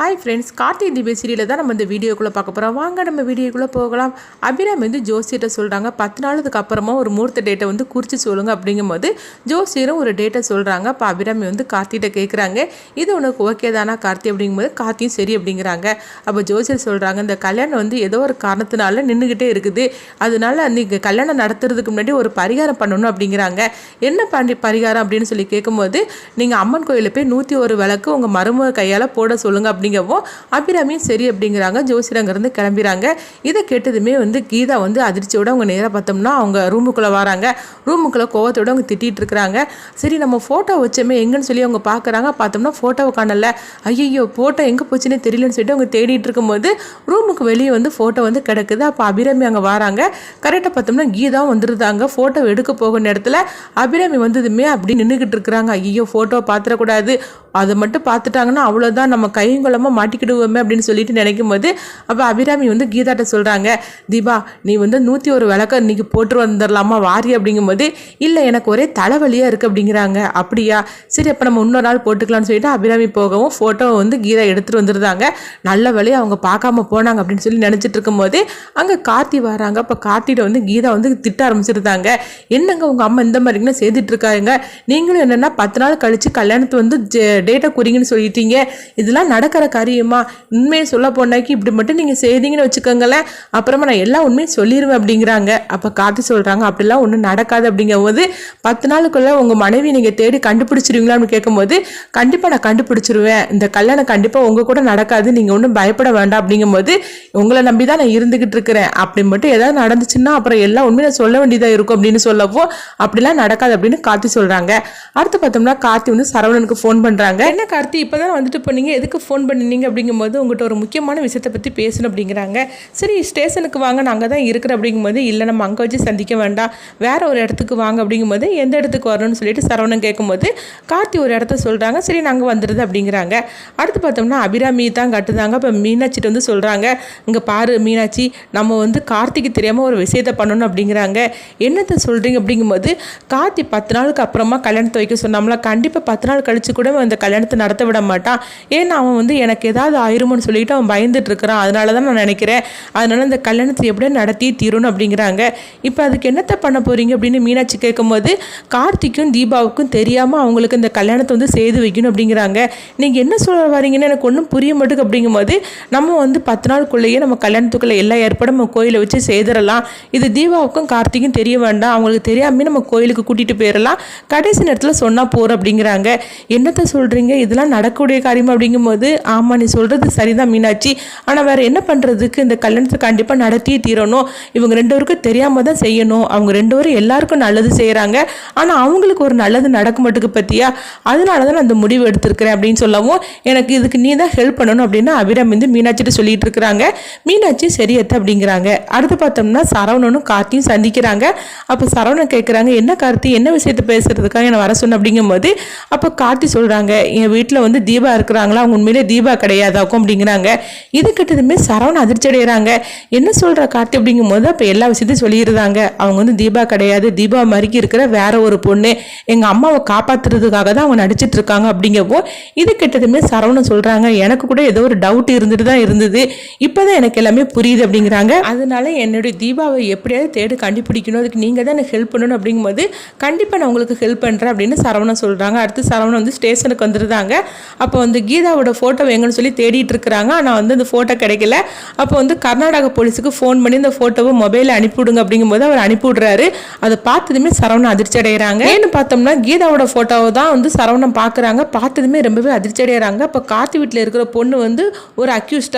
Hi friends, Karthi தீப சீரியலில் தான் நம்ம இந்த வீடியோக்குள்ளே பார்க்க போகிறோம். வாங்க நம்ம வீடியோக்குள்ளே போகலாம். அபிராமி ஜோசியர்கிட்ட சொல்கிறாங்க 10 நாளுக்கு அப்புறமா ஒரு முகூர்த்த டேட்டை குறித்து சொல்லுங்கள் அப்படிங்கும்போது ஜோசியரும் ஒரு டேட்டை சொல்கிறாங்க. அப்போ அபிராமி கார்த்திகிட்ட கேட்குறாங்க, இது உனக்கு ஓகே தானா கார்த்தி அப்படிங்கும்போது கார்த்தியும் சரி அப்படிங்கிறாங்க. அப்போ ஜோசியர் சொல்கிறாங்க, இந்த கல்யாணம் ஏதோ ஒரு காரணத்தினால நின்றுக்கிட்டே இருக்குது, அதனால நீங்கள் கல்யாணம் நடத்துறதுக்கு முன்னாடி ஒரு பரிகாரம் பண்ணணும் அப்படிங்கிறாங்க. என்ன பரிகாரம் அப்படின்னு சொல்லி கேட்கும்போது, நீங்கள் அம்மன் கோயிலில் போய் 101 விளக்கு உங்கள் மருமக கையால் போட சொல்லுங்கள் அப்படிங்கவும் அபிராமியும் சரி அப்படிங்கிறாங்க. ஜோசியர் அங்கேருந்து கிளம்பிறாங்க. இதை கேட்டதுமே கீதா அதிர்ச்சியோட அவங்க நேராக பார்த்தோம்னா அவங்க ரூமுக்குள்ளே வராங்க. ரூமுக்குள்ளே கோவத்தோட அவங்க திட்டிகிட்டு இருக்கிறாங்க. சரி நம்ம ஃபோட்டோ வச்சோமே எங்கன்னு சொல்லி அவங்க பார்க்குறாங்க. பார்த்தோம்னா ஃபோட்டோவை காணல. ஐயோ ஃபோட்டோ எங்கே போச்சுன்னே தெரியலன்னு சொல்லிட்டு அவங்க தேடிட்டு இருக்கும்போது ரூமுக்கு வெளியே ஃபோட்டோ கிடக்குது. அப்போ அபிராமி அங்கே வராங்க. கரெக்டாக பார்த்தோம்னா கீதாவும் வந்துருந்தாங்க. ஃபோட்டோ எடுக்க போகிற நேரத்தில் அபிராமி வந்ததுமே அப்படி நின்றுக்கிட்டு இருக்கிறாங்க. ஐயோ ஃபோட்டோவை பார்த்துடக்கூடாது, அதை மட்டும் பார்த்துட்டாங்கன்னா அவ்வளோதான், நம்ம கைங்குளமாக மாட்டிக்கிடுவோமே அப்படின்னு சொல்லிட்டு நினைக்கும் போது அப்போ அபிராமி கீதாட்ட சொல்கிறாங்க, தீபா நீ 101 விளக்க இன்னைக்கு போட்டு வந்துடலாமா வாரி அப்படிங்கும்போது, இல்லை எனக்கு ஒரே தலைவலியாக இருக்குது அப்படிங்கிறாங்க. அப்படியா, சரி அப்போ நம்ம இன்னொரு நாள் போட்டுக்கலாம்னு சொல்லிட்டு அபிராமி போகவும் ஃபோட்டோவை கீதா எடுத்துகிட்டு வந்துருந்தாங்க. நல்ல வேலையை அவங்க பார்க்காம போனாங்க அப்படின்னு சொல்லி நினச்சிட்டு இருக்கும்போது அங்கே கார்த்தி வராங்க. அப்போ கார்த்திகிட்ட கீதா திட்ட ஆரம்பிச்சிருந்தாங்க. என்னங்க உங்கள் அம்மா இந்த மாதிரிங்கன்னா செய்துட்டு இருக்காங்க, நீங்களும் என்னென்னா 10 நாள் கழித்து கல்யாணத்தை டேட்டை குறிங்கன்னு சொல்லிட்டீங்க, இதெல்லாம் நடக்கிற காரியமா? உண்மையை சொல்ல போனாக்கி இப்படி மட்டும் நீங்கள் செய்தீங்கன்னு வச்சுக்கோங்களேன், அப்புறமா நான் எல்லா உண்மையும் சொல்லிடுவேன் அப்படிங்கிறாங்க. அப்போ கார்த்தி சொல்கிறாங்க, அப்படிலாம் ஒன்றும் நடக்காது அப்படிங்கும்போது 10 நாளுக்குள்ளே உங்கள் மனைவி நீங்கள் தேடி கண்டுபிடிச்சிருவீங்களான்னு கேட்கும்போது, கண்டிப்பாக நான் கண்டுபிடிச்சிருவேன், இந்த கல்யாணம் கண்டிப்பாக உங்கள் கூட நடக்காது, நீங்கள் ஒன்றும் பயப்பட வேண்டாம் அப்படிங்கும்போது, உங்களை நம்பி தான் நான் இருந்துக்கிட்டு இருக்கிறேன், அப்படி மட்டும் ஏதாவது நடந்துச்சுன்னா அப்புறம் எல்லா உண்மையும் நான் சொல்ல வேண்டியதாக இருக்கும் அப்படின்னு சொல்லப்போ அப்படிலாம் நடக்காது அப்படின்னு கார்த்தி சொல்கிறாங்க. அடுத்து பார்த்தோம்னா கார்த்தி சரவணனுக்கு ஃபோன் பண்ணுறாங்க. என்ன கார்த்தி இப்போ தான் போனீங்க, எதுக்கு ஃபோன் பண்ணினீங்க அப்படிங்கும்போது, உங்கள்கிட்ட ஒரு முக்கியமான விஷயத்தை பற்றி பேசணும் அப்படிங்கிறாங்க. சரி ஸ்டேஷனுக்கு வாங்க, நான் அங்கே தான் இருக்கிறேன் அப்படிங்கும்போது, இல்லை நம்ம அங்கே வச்சு சந்திக்க வேண்டாம், வேற ஒரு இடத்துக்கு வாங்க அப்படிங்கும்போது, எந்த இடத்துக்கு வரணும்னு சொல்லிட்டு சரவணன் கேட்கும்போது கார்த்தி ஒரு இடத்த சொல்கிறாங்க. சரி நாங்கள் வந்துடுது அப்படிங்கிறாங்க. அடுத்து பார்த்தோம்னா அபிராமி தான் கட்டுதாங்க. இப்போ மீனாட்சிட்டு சொல்கிறாங்க, இங்கே பாரு மீனாட்சி, நம்ம கார்த்திக்கு தெரியாமல் ஒரு விஷயத்தை பண்ணணும் அப்படிங்கிறாங்க. என்னத்தை சொல்கிறீங்க அப்படிங்கும்போது, கார்த்தி 10 நாளுக்கு அப்புறமா கல்யாணத்தை வைக்க சொன்னாமல, கண்டிப்பாக 10 நாள் கழிச்சு கூட அந்த கல்யாணத்தை நடத்த விட மாட்டான், ஏன்னா அவன் எனக்கு ஏதாவது ஆயிருமோன்னு சொல்லிட்டு அவன் பயந்துட்டு இருக்கிறான், அதனால தான் நான் நினைக்கிறேன், அதனால இந்த கல்யாணத்தை எப்படியே நடத்தி தீரணும் அப்படிங்கிறாங்க. இப்போ அதுக்கு என்னத்தை பண்ண போறீங்க அப்படின்னு மீனாட்சி கேட்கும்போது, கார்த்திக்கும் தீபாவுக்கும் தெரியாமல் அவங்களுக்கு இந்த கல்யாணத்தை செய்து வைக்கணும் அப்படிங்கிறாங்க. நீங்கள் என்ன சொல்ல வரீங்கன்னு எனக்கு ஒன்றும் புரிய மாட்டேங்குது அப்படிங்கும்போது, நம்ம 10 நாளுக்குள்ளேயே நம்ம கல்யாணத்துக்குள்ளே எல்லா ஏற்பாடும் நம்ம கோயிலை வச்சு செய்திடலாம், இது தீபாவுக்கும் கார்த்திக்கும் தெரிய வேண்டாம், அவங்களுக்கு தெரியாமல் நம்ம கோயிலுக்கு கூட்டிகிட்டு போயிடலாம், கடைசி நேரத்தில் சொன்னால் போகிறோம் அப்படிங்கிறாங்க. என்னத்தை சொல்கிறீங்க, இதெல்லாம் நடக்கக்கூடிய காரியம் அப்படிங்கும்போது, ஆமாம் நீ சொல்கிறது சரிதான் மீனாட்சி, ஆனால் வேறு என்ன பண்ணுறதுக்கு, இந்த கல்யாணத்தை கண்டிப்பாக நடத்தியே தீரணும், இவங்க 2 பேருக்கும் தெரியாமல் தான் செய்யணும், அவங்க 2 பேரும் எல்லாருக்கும் நல்லது செய்கிறாங்க, ஆனால் அவங்களுக்கு ஒரு நல்லது நடக்க மாட்டுக்கு பற்றியா, அதனால தான் நான் அந்த முடிவு எடுத்திருக்கிறேன் அப்படின்னு சொல்லவும், எனக்கு இதுக்கு நீ தான் ஹெல்ப் பண்ணணும் அப்படின்னு அபிராமி மீனாட்சிட்டு சொல்லிட்டு இருக்கிறாங்க. மீனாட்சி சரியத்த அப்படிங்கிறாங்க. அடுத்து பார்த்தோம்னா சரவணனும் கார்த்தியும் சந்திக்கிறாங்க. அப்போ சரவணன் கேட்குறாங்க, என்ன கார்த்தி என்ன விஷயத்தை பேசுறதுக்காக என்னை வர சொன்ன அப்படிங்கும்போது, அப்போ கார்த்தி சொல்கிறாங்க, என் வீட்டில் தீபா இருக்கிறாங்களா, அவங்க உண்மையிலே தீபா கிடையாதாக்கும் அப்படிங்கிறாங்க. இது கிட்டதுமே சரவணன் அதிர்ச்சி அடைகிறாங்க. என்ன சொல்கிற கார்த்தி அப்படிங்கும்போது அப்போ எல்லா விஷயத்தையும் சொல்லிடுறாங்க. அவங்க தீபா கிடையாது, தீபா மாதிரிக்கு இருக்கிற வேற ஒரு பொண்ணு, எங்கள் அம்மாவை காப்பாற்றுறதுக்காக தான் அவங்க நடிச்சிட்டு இருக்காங்க அப்படிங்கப்போ, இது கிட்டதுமே சரவணன் சொல்கிறாங்க, எனக்கு கூட ஏதோ ஒரு டவுட் இருந்துட்டு தான் இருந்தது, இப்போதான் எனக்கு எல்லாமே புரியுது அப்படிங்கிறாங்க. அதனால என்னுடைய தீபாவை எப்படியாவது தேடி கண்டுபிடிக்கணும், அதுக்கு நீங்கள் தான் எனக்கு ஹெல்ப் பண்ணணும் அப்படிங்கும்போது, கண்டிப்பாக நான் உங்களுக்கு ஹெல்ப் பண்ணுறேன் அப்படின்னு சரவணன் சொல்கிறாங்க. அடுத்து சரவணன் ஸ்டேஷனுக்கு வந்துருந்தாங்க. அப்போ கீதாவோட ஃபோட்டோ எங்கன்னு சொல்லி தேடிட்டு இருக்கிறாங்க. ஆனால் அந்த ஃபோட்டோ கிடைக்கல. அப்போ கர்நாடகா போலீஸுக்கு ஃபோன் பண்ணி இந்த ஃபோட்டோவை மொபைலில் அனுப்பிவிடுங்க அப்படிங்கும்போது அவர் அனுப்பிவிடுறாரு. அதை பார்த்ததுமே சரவணன் அதிர்ச்சி அடைகிறாங்க. ஏன்னு பார்த்தோம்னா கீதாவோட ஃபோட்டோவை தான் சரவணன் பார்க்குறாங்க. பார்த்ததுமே ரொம்பவே அதிர்ச்சி அடைகிறாங்க. அப்போ கார்த்தி வீட்டில் இருக்கிற பொண்ணு ஒரு அக்யூஸ்ட்